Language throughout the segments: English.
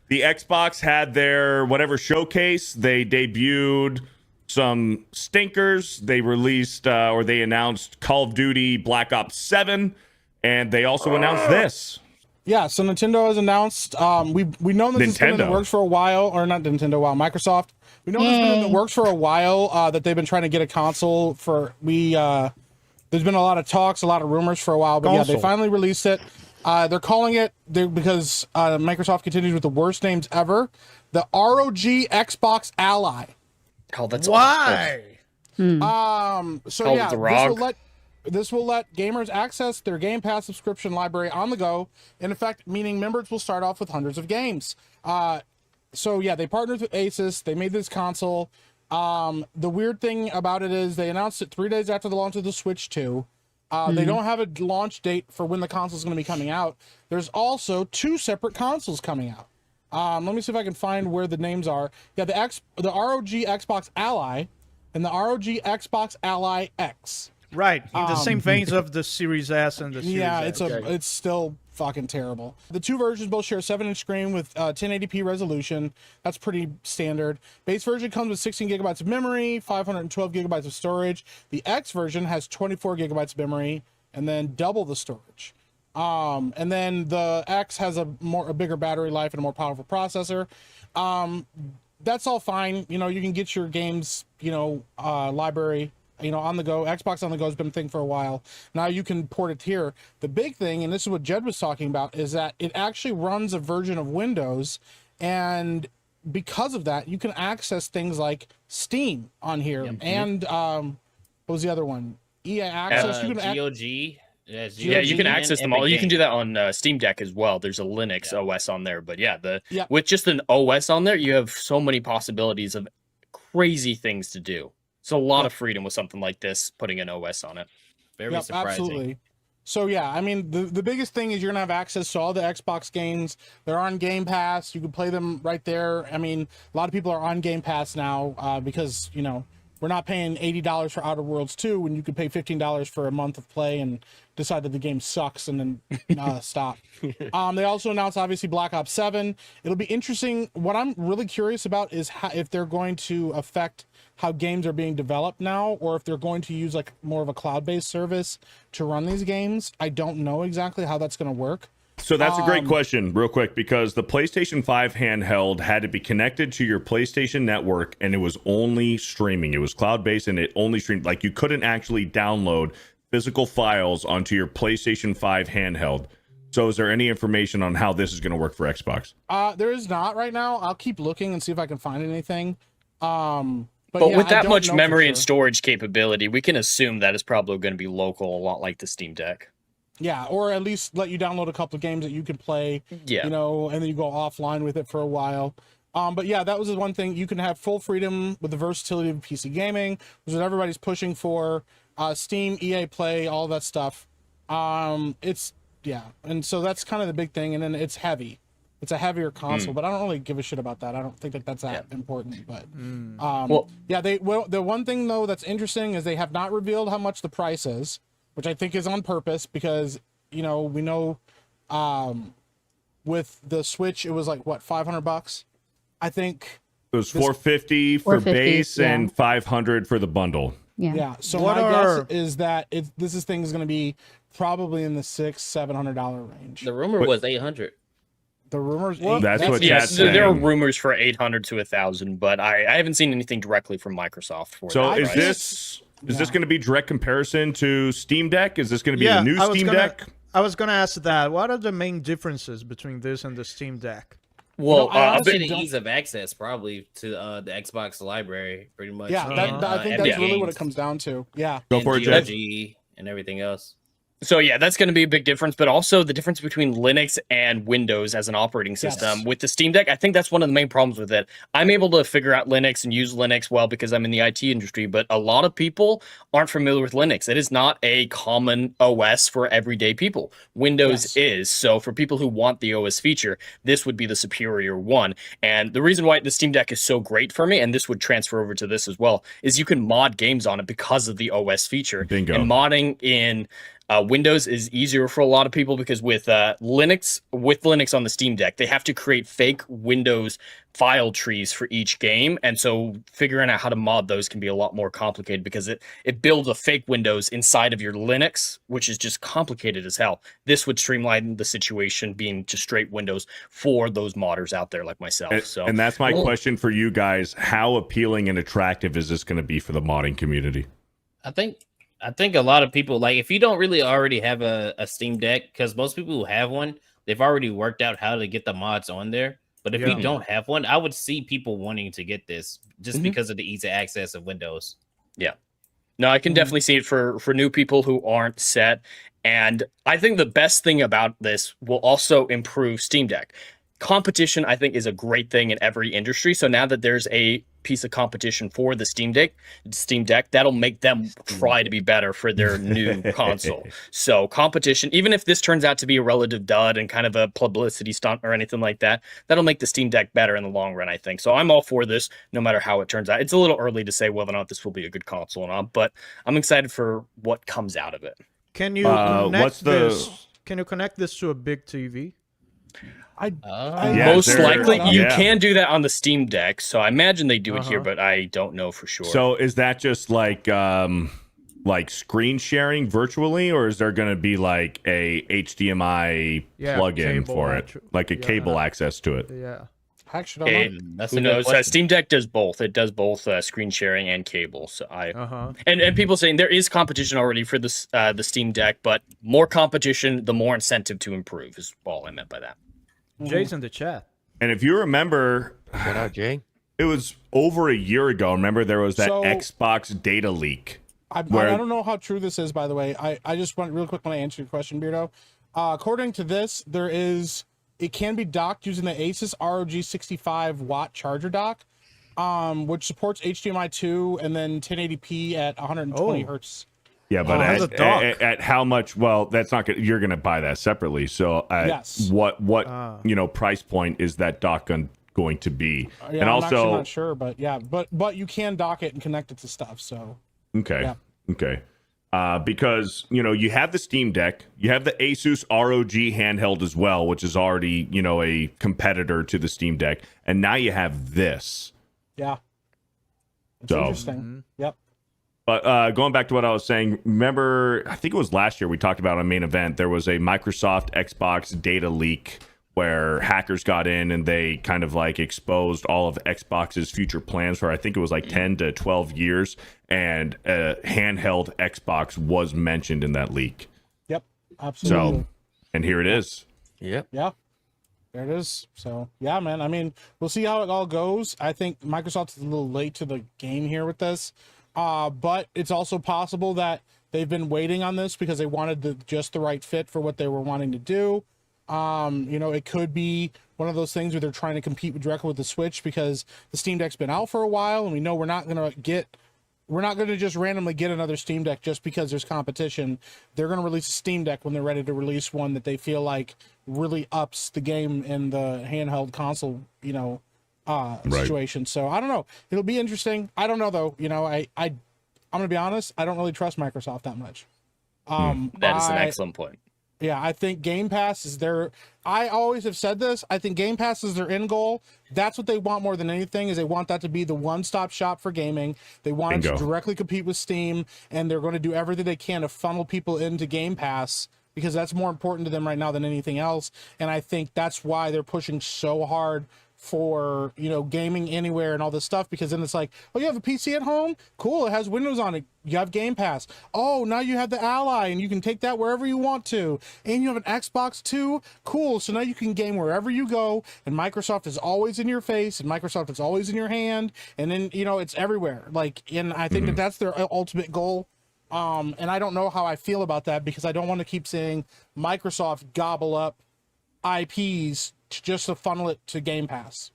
the Xbox had their whatever showcase. They debuted some stinkers. They released or they announced Call of Duty Black Ops 7, and they also announced this. Yeah, so Nintendo has announced. We know this has been in the works for a while, or not Nintendo, Microsoft. We know this has been in the works for a while. That they've been trying to get a console for. There's been a lot of talks, a lot of rumors for a while, but yeah, they finally released it. They're calling it because Microsoft continues with the worst names ever. The ROG Xbox Ally. Oh, that's why. So yeah, this will let gamers access their Game Pass subscription library on the go. In effect, meaning members will start off with hundreds of games. So yeah, they partnered with Asus. They made this console. The weird thing about it is they announced it 3 days after the launch of the Switch 2. They don't have a launch date for when the console is going to be coming out. There's also 2 separate consoles coming out. Let me see if I can find where the names are. Yeah, the ROG Xbox Ally and the ROG Xbox Ally X. Right, in the same veins of the Series S and the Series X. It's still fucking terrible. The 2 versions both share a 7-inch screen with 1080p resolution. That's pretty standard. Base version comes with 16 gigabytes of memory, 512 gigabytes of storage. The X version has 24 gigabytes of memory and then double the storage. And then the X has a bigger battery life and a more powerful processor. That's all fine. You know, you can get your games, library, on the go. Xbox on the go has been a thing for a while. Now you can port it here. The big thing, and this is what Jed was talking about, is that it actually runs a version of Windows, and because of that, you can access things like Steam on here, and what was the other one? EA Access. GOG. Yeah, you can access them all. You can do that on Steam Deck as well. There's a Linux OS on there, but with just an OS on there, you have so many possibilities of crazy things to do. It's a lot of freedom with something like this, putting an OS on it. Very surprising. Absolutely. So yeah, I mean, the biggest thing is you're gonna have access to all the Xbox games. They're on Game Pass. You can play them right there. I mean, a lot of people are on Game Pass now because we're not paying $80 for Outer Worlds 2 when you could pay $15 for a month of play and decide that the game sucks and then stop. They also announced, obviously, Black Ops 7. It'll be interesting. What I'm really curious about is if they're going to affect how games are being developed now, or if they're going to use like more of a cloud-based service to run these games. I don't know exactly how that's going to work. So that's a great question, real quick, because the PlayStation 5 handheld had to be connected to your PlayStation network, and it was only streaming. It was cloud-based, and it only streamed. Like, you couldn't actually download physical files onto your PlayStation 5 handheld. So is there any information on how this is going to work for Xbox? There is not right now. I'll keep looking and see if I can find anything. But with that much memory and storage capability, we can assume that it's probably going to be local, a lot like the Steam Deck. Yeah, or at least let you download a couple of games that you can play, and then you go offline with it for a while. But yeah, that was the one thing. You can have full freedom with the versatility of PC gaming, which is what everybody's pushing for. Steam, EA Play, all that stuff. And so that's kind of the big thing. And then it's heavy. It's a heavier console, but I don't really give a shit about that. I don't think that that's that important. But the one thing though that's interesting is they have not revealed how much the price is, which I think is on purpose because we know with the Switch it was like what, $500. I think it was $450 for base and $500 for the bundle. Yeah. So my guess is that this thing is going to be probably in the $600-700 range. The rumor was $800. The rumors. That's what chat's saying. There are rumors for $800 to $1,000, but I haven't seen anything directly from Microsoft for so that. Is this going to be direct comparison to Steam Deck? Is this going to be the new Steam Deck? I was going to ask that. What are the main differences between this and the Steam Deck? Well, I think the ease of access probably to the Xbox library, pretty much. Yeah, I think that's really what it comes down to. Yeah. Go for it, Jeff. And everything else. So yeah, that's going to be a big difference, but also the difference between Linux and Windows as an operating system. With the Steam Deck, I think that's one of the main problems with it. I'm able to figure out Linux and use Linux well because I'm in the IT industry, but a lot of people aren't familiar with Linux. It is not a common OS for everyday people. Windows is. So for people who want the OS feature, this would be the superior one. And the reason why the Steam Deck is so great for me, and this would transfer over to this as well, is you can mod games on it because of the OS feature. Bingo. And modding in Windows is easier for a lot of people because with Linux on the Steam Deck, they have to create fake Windows file trees for each game, and so figuring out how to mod those can be a lot more complicated because it builds a fake Windows inside of your Linux, which is just complicated as hell. This would streamline the situation being just straight Windows for those modders out there like myself. And that's my question for you guys: how appealing and attractive is this going to be for the modding community? I think a lot of people, like, if you don't really already have a Steam Deck, because most people who have one, they've already worked out how to get the mods on there. But if you don't have one, I would see people wanting to get this just because of the easy access of Windows. Yeah. No, I can definitely see it for new people who aren't set. And I think the best thing about this will also improve Steam Deck. Competition, I think, is a great thing in every industry. So now that there's a piece of competition for the Steam Deck, that'll make them try to be better for their new console. So competition, even if this turns out to be a relative dud and kind of a publicity stunt or anything like that, that'll make the Steam Deck better in the long run, I think. So I'm all for this, no matter how it turns out. It's a little early to say whether or not this will be a good console or not, but I'm excited for what comes out of it. Can you Can you connect this to a big TV? Most likely you can do that on the Steam Deck, so I imagine they do it here, but I don't know for sure. So is that just like screen sharing virtually, or is there going to be like a HDMI plug-in for it, like a cable access to it? Yeah. Actually, who knows? Steam Deck does both. It does both screen sharing and cable. So and people saying there is competition already for this the Steam Deck, but more competition, the more incentive to improve is all I meant by that. Jay's in the chat. And if you remember, shout out Jay. It was over a year ago. Remember, there was that Xbox data leak. I don't know how true this is, by the way. I just want real quick when I answer your question, Beardo. According to this, it can be docked using the Asus ROG 65-watt charger dock, which supports HDMI 2 and then 1080p at 120 hertz. Yeah, but at how much? Well, that's not good. You're going to buy that separately. So, what price point is that dock going to be? Yeah, and I'm also actually not sure, but yeah, but you can dock it and connect it to stuff. So okay. Because you have the Steam Deck, you have the Asus ROG handheld as well, which is already a competitor to the Steam Deck, and now you have this. Yeah, it's interesting. Yep. But going back to what I was saying, remember, I think it was last year we talked about on Main Event, there was a Microsoft Xbox data leak where hackers got in and they kind of like exposed all of Xbox's future plans for, I think it was like 10 to 12 years, and a handheld Xbox was mentioned in that leak. Yep, absolutely. So, and here it is. Yep. Yeah. There it is. So, yeah, man. I mean, we'll see how it all goes. I think Microsoft is a little late to the game here with this. But it's also possible that they've been waiting on this because they wanted just the right fit for what they were wanting to do. It could be one of those things where they're trying to compete directly with the Switch because the Steam Deck's been out for a while, and we know we're not going to just randomly get another Steam Deck just because there's competition. They're going to release a Steam Deck when they're ready to release one that they feel like really ups the game in the handheld console, situation. So I don't know. It'll be interesting. I don't know though. I'm gonna be honest. I don't really trust Microsoft that much. That is an excellent point. Yeah, I think Game Pass is I always have said this. I think Game Pass is their end goal. That's what they want more than anything. Is they want that to be the one-stop shop for gaming. They want it to directly compete with Steam, and they're going to do everything they can to funnel people into Game Pass because that's more important to them right now than anything else. And I think that's why they're pushing so hard for gaming anywhere and all this stuff, because then it's like, oh, you have a PC at home, cool, it has Windows on it, you have Game Pass, oh, now you have the Ally and you can take that wherever you want to, and you have an Xbox too, cool, so now you can game wherever you go, and Microsoft is always in your face, and Microsoft is always in your hand, and then it's everywhere. And I think that's their ultimate goal. And I don't know how I feel about that, because I don't want to keep saying Microsoft gobble up IPs just to funnel it to Game Pass,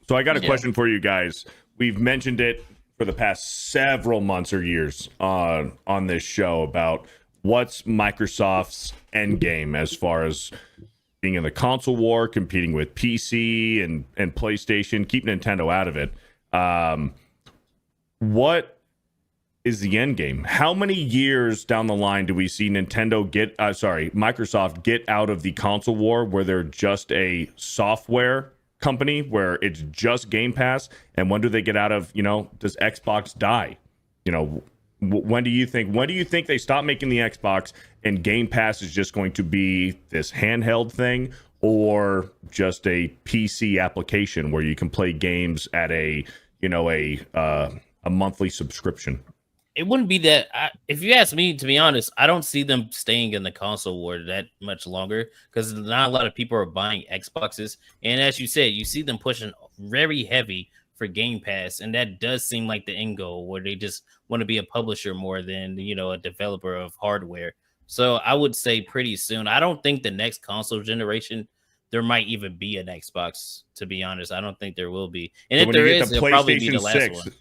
So I got a question for you guys. We've mentioned it for the past several months or years on this show about what's Microsoft's endgame as far as being in the console war, competing with PC and PlayStation, keep Nintendo out of it. What is the end game. How many years down the line do we see Microsoft get out of the console war where they're just a software company where it's just Game Pass? And when do they get out of, does Xbox die? When do you think they stop making the Xbox and Game Pass is just going to be this handheld thing, or just a PC application where you can play games at a monthly subscription? It wouldn't be that. If you ask me, to be honest, I don't see them staying in the console war that much longer because not a lot of people are buying Xboxes. And as you said, you see them pushing very heavy for Game Pass, and that does seem like the end goal, where they just want to be a publisher more than a developer of hardware. So I would say pretty soon. I don't think the next console generation there might even be an Xbox. To be honest, I don't think there will be. And So if there is, it'll probably be the last one.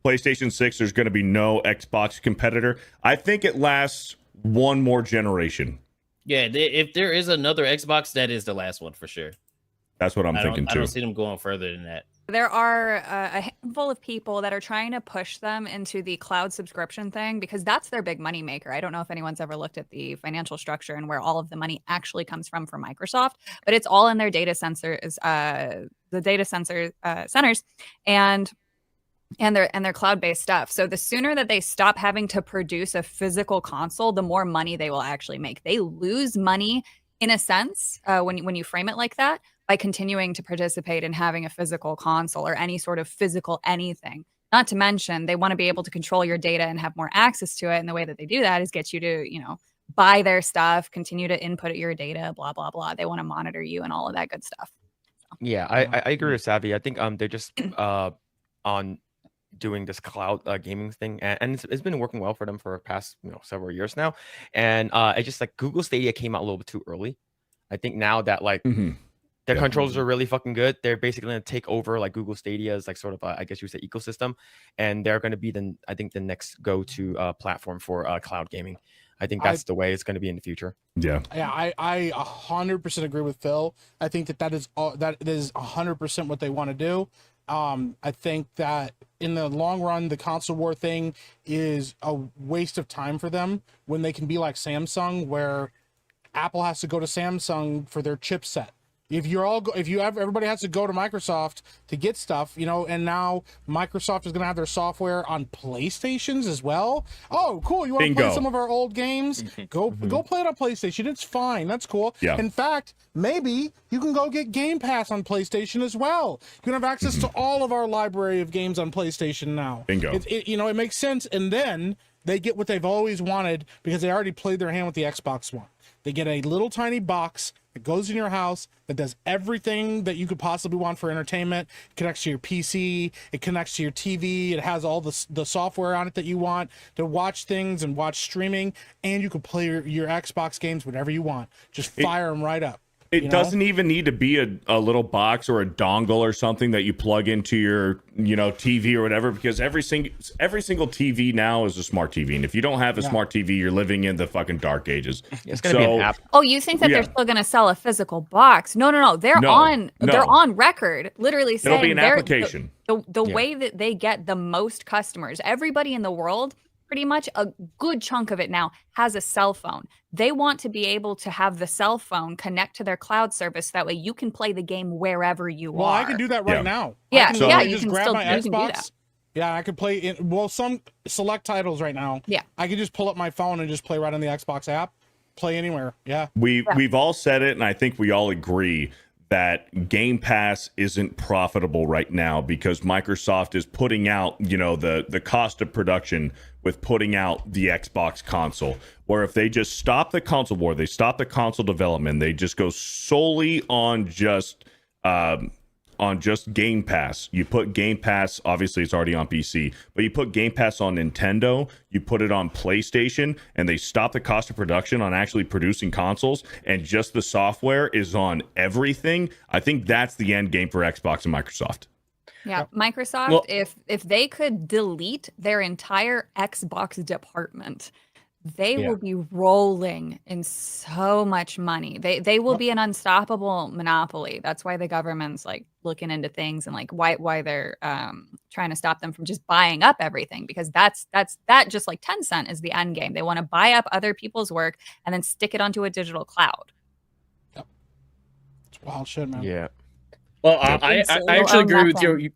PlayStation 6, there's going to be no Xbox competitor. I think it lasts one more generation. Yeah, if there is another Xbox, that is the last one for sure. That's what I'm thinking too. I don't see them going further than that. There are a handful of people that are trying to push them into the cloud subscription thing because that's their big money maker. I don't know if anyone's ever looked at the financial structure and where all of the money actually comes from for Microsoft, but it's all in their data centers, centers, and their cloud-based stuff. So the sooner that they stop having to produce a physical console, the more money they will actually make. They lose money in a sense when you frame it like that, by continuing to participate in having a physical console or any sort of physical anything. Not to mention, they want to be able to control your data and have more access to it. And the way that they do that is get you to, buy their stuff, continue to input your data, blah, blah, blah. They want to monitor you and all of that good stuff. So, Yeah, I agree with Savvy. I think they're just on doing this cloud gaming thing, and it's been working well for them for the past several years now. And it's just like Google Stadia came out a little bit too early. I think now that their controls are really fucking good. They're basically going to take over like Google Stadia's like sort of I guess you would say ecosystem, and they're going to be the next go-to platform for cloud gaming. I think that's the way it's going to be in the future. Yeah, I 100% agree with Phil. I think that is 100% what they want to do. I think that in the long run, the console war thing is a waste of time for them when they can be like Samsung, where Apple has to go to Samsung for their chipset. Everybody has to go to Microsoft to get stuff, and now Microsoft is going to have their software on PlayStations as well. Oh, cool. You want to play some of our old games? Go play it on PlayStation. It's fine. That's cool. Yeah. In fact, maybe you can go get Game Pass on PlayStation as well. You can have access to all of our library of games on PlayStation now. Bingo. It makes sense. And then they get what they've always wanted because they already played their hand with the Xbox One. They get a little tiny box that goes in your house that does everything that you could possibly want for entertainment. It connects to your PC. It connects to your TV. It has all the software on it that you want to watch things and watch streaming. And you can play your Xbox games whenever you want. Just fire them right up. It doesn't even need to be a little box or a dongle or something that you plug into your TV or whatever, because every single TV now is a smart TV, and if you don't have a smart TV, you're living in the fucking dark ages. It's gonna be an app. Oh, you think that they're still going to sell a physical box? No. They're on record, literally saying it'll be an application. The way that they get the most customers, everybody in the world, pretty much a good chunk of it now has a cell phone. They want to be able to have the cell phone connect to their cloud service. That way you can play the game wherever you are. Well, I can do that right now. Yeah, you can grab my Xbox. Yeah, I could play some select titles right now. Yeah. I could just pull up my phone and just play right on the Xbox app. Play anywhere. Yeah. We've all said it, and I think we all agree that Game Pass isn't profitable right now because Microsoft is putting out, the cost of production with putting out the Xbox console. Where if they just stop the console war, they stop the console development, they just go solely on just Game Pass. You put Game Pass, obviously it's already on PC, but you put Game Pass on Nintendo, you put it on PlayStation, and they stop the cost of production on actually producing consoles, and just the software is on everything. I think that's the end game for Xbox and Microsoft. Yeah, Microsoft, if they could delete their entire Xbox department, they will be rolling in so much money. They will be an unstoppable monopoly. That's why the government's like looking into things and like why they're trying to stop them from just buying up everything, because that just like Tencent is the end game. They want to buy up other people's work and then stick it onto a digital cloud. Yep. It's wild shit, man. Yeah. Well, I actually agree with you.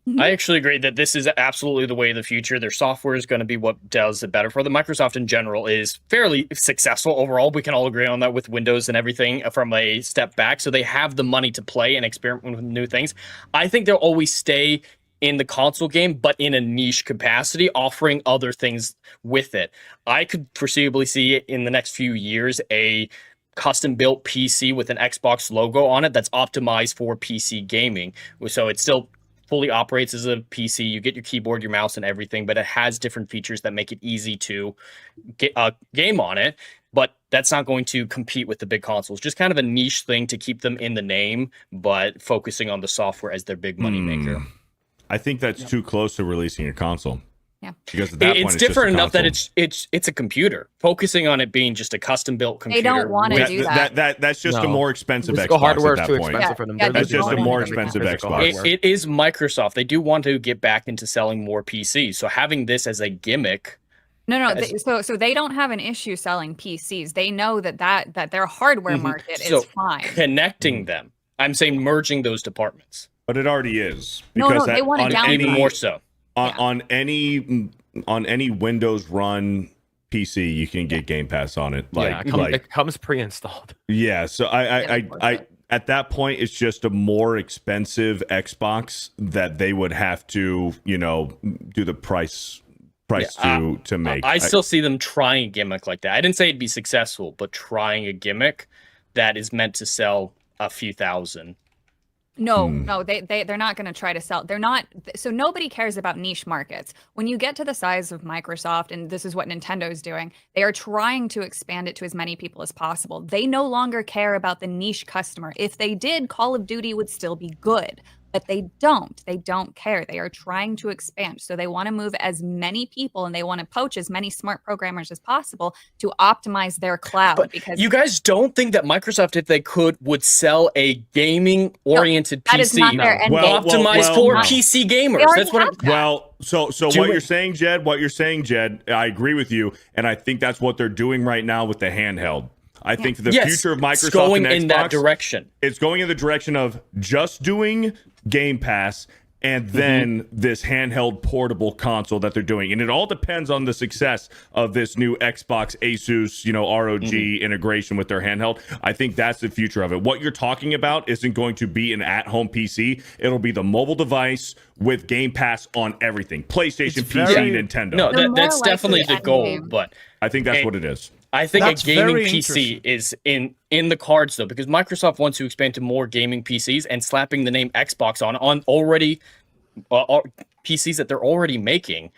Mhm. I actually agree that this is absolutely the way of the future. Their software is going to be what does it better for them. Microsoft in general is fairly successful overall. We can all agree on that with Windows and everything from a step back. So they have the money to play and experiment with new things. I think they'll always stay in the console game, but in a niche capacity, offering other things with it. I could foreseeably see in the next few years a custom-built PC with an Xbox logo on it that's optimized for PC gaming. So it's still fully operates as a PC. You get your keyboard, your mouse, and everything, but it has different features that make it easy to get a game on it. But that's not going to compete with the big consoles. Just kind of a niche thing to keep them in the name, but focusing on the software as their big money maker. I think that's too close to releasing a console. Yeah, because at that it's point, different enough that console. it's a computer. Focusing on it being just a custom built computer. They don't want to do that. That's just a more expensive Physical Xbox hardware at is that too point. expensive for them. Yeah, That's just a don't more want to do that. expensive Physical Xbox. hardware. It is Microsoft. They do want to get back into selling more PCs. So having this as a gimmick. No. So they don't have an issue selling PCs. They know that their hardware market So is fine. connecting them. I'm saying merging those departments. But it already is. No, Because they want to on downgrade. Even more so. on any Windows run PC, you can get Game Pass on it. It comes pre-installed. Yeah. So I at that point, it's just a more expensive Xbox that they would have to, do the price to make. I still see them trying a gimmick like that. I didn't say it'd be successful, but trying a gimmick that is meant to sell a few thousand. No, they're not going to try to sell. They're not. So nobody cares about niche markets. When you get to the size of Microsoft, and this is what Nintendo is doing, they are trying to expand it to as many people as possible. They no longer care about the niche customer. If they did, Call of Duty would still be good. But they don't. They don't care. They are trying to expand. So they want to move as many people and they want to poach as many smart programmers as possible to optimize their cloud. But because you guys don't think that Microsoft, if they could, would sell a gaming-oriented that PC is not their end game. optimized for PC gamers? That's what I'm. Well, so what you're saying, Jed, I agree with you, and I think that's what they're doing right now with the handheld. I think the future of Microsoft it's going and Xbox, in that direction. It's going in the direction of just doing Game Pass and then this handheld portable console that they're doing. And it all depends on the success of this new Xbox Asus, ROG integration with their handheld. I think that's the future of it. What you're talking about isn't going to be an at-home PC. It'll be the mobile device with Game Pass on everything. PlayStation, PC, Nintendo. No, that's likely definitely the end goal, game. but I think that's what it is. I think That's a gaming very PC is in the cards though, because Microsoft wants to expand to more gaming PCs, and slapping the name Xbox on already PCs that they're already making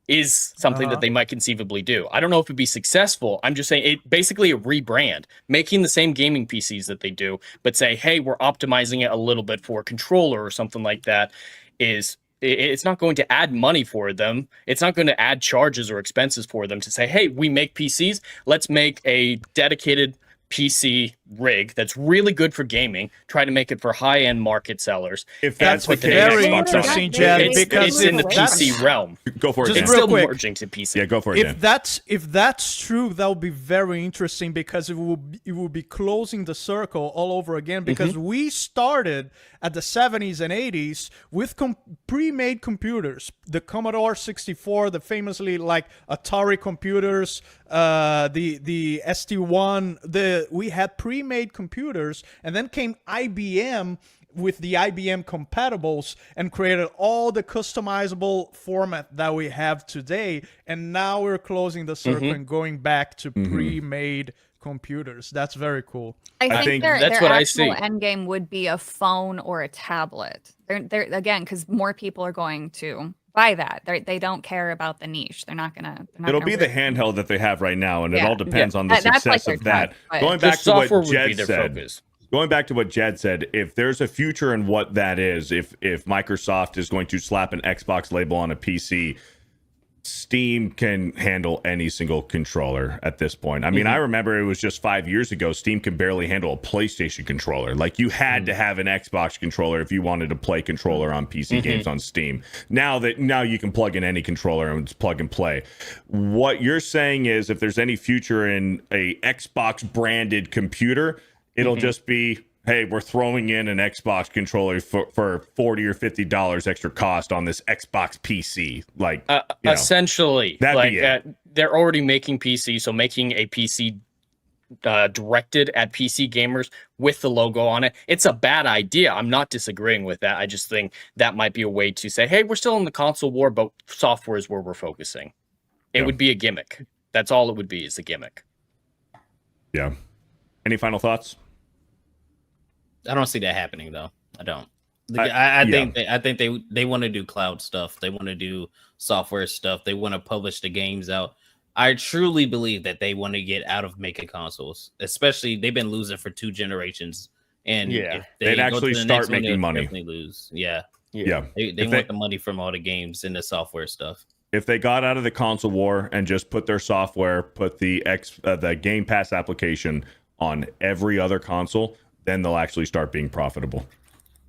is something that they might conceivably do. I don't know if it'd be successful. I'm just saying it basically a rebrand, making the same gaming PCs that they do, but say, hey, we're optimizing it a little bit for a controller or something like that. It's not going to add money for them. It's not going to add charges or expenses for them to say, hey, we make PCs. Let's make a dedicated PC rig that's really good for gaming. Try to make it for high-end market sellers. If that's with the the case, Very Xbox interesting, on it. Jed, It's because in the if that's- PC realm. go for it. Just Dan. It's real still quick. merging to PC. Yeah, go for it. Dan. If that's true, that would be very interesting because it will be closing the circle all over again. Because we started at the 70s and 80s with pre-made computers, the Commodore 64, the famously like Atari computers, the ST1. We had pre-made computers, and then came IBM with the IBM compatibles and created all the customizable format that we have today. And now we're closing the circle and going back to pre-made computers. That's very cool. I think their that's what I actual see. end game would be a phone or a tablet. They're again, because more people are going to buy that. They don't care about the niche. They're not gonna. It'll be the handheld that they have right now, and it Yeah. all depends on the That's like success their of that. trend, but- Going The back to software what would be Jed their said. focus. Going back to what Jed said, if there's a future in what that is, if Microsoft is going to slap an Xbox label on a PC, Steam can handle any single controller at this point. I mean, I remember it was just 5 years ago, Steam could barely handle a PlayStation controller. Like, you had to have an Xbox controller if you wanted to play controller on PC games on Steam. Now you can plug in any controller and it's plug and play. What you're saying is, if there's any future in a Xbox branded computer, it'll just be, hey, we're throwing in an Xbox controller for $40 or $50 extra cost on this Xbox PC. Like, essentially, that'd like be it. they're already making PC, so making a PC directed at PC gamers with the logo on it, it's a bad idea. I'm not disagreeing with that. I just think that might be a way to say, hey, we're still in the console war, but software is where we're focusing. It would be a gimmick. That's all it would be, is a gimmick. Yeah. Any final thoughts? I don't see that happening though. I don't. I think they want to do cloud stuff. They want to do software stuff. They want to publish the games out. I truly believe that they want to get out of making consoles, especially they've been losing for 2 generations. And if they'd actually start making money. Definitely lose. Yeah. Yeah. They want the money from all the games and the software stuff. If they got out of the console war and just put their software, put the Game Pass application on every other console, then they'll actually start being profitable.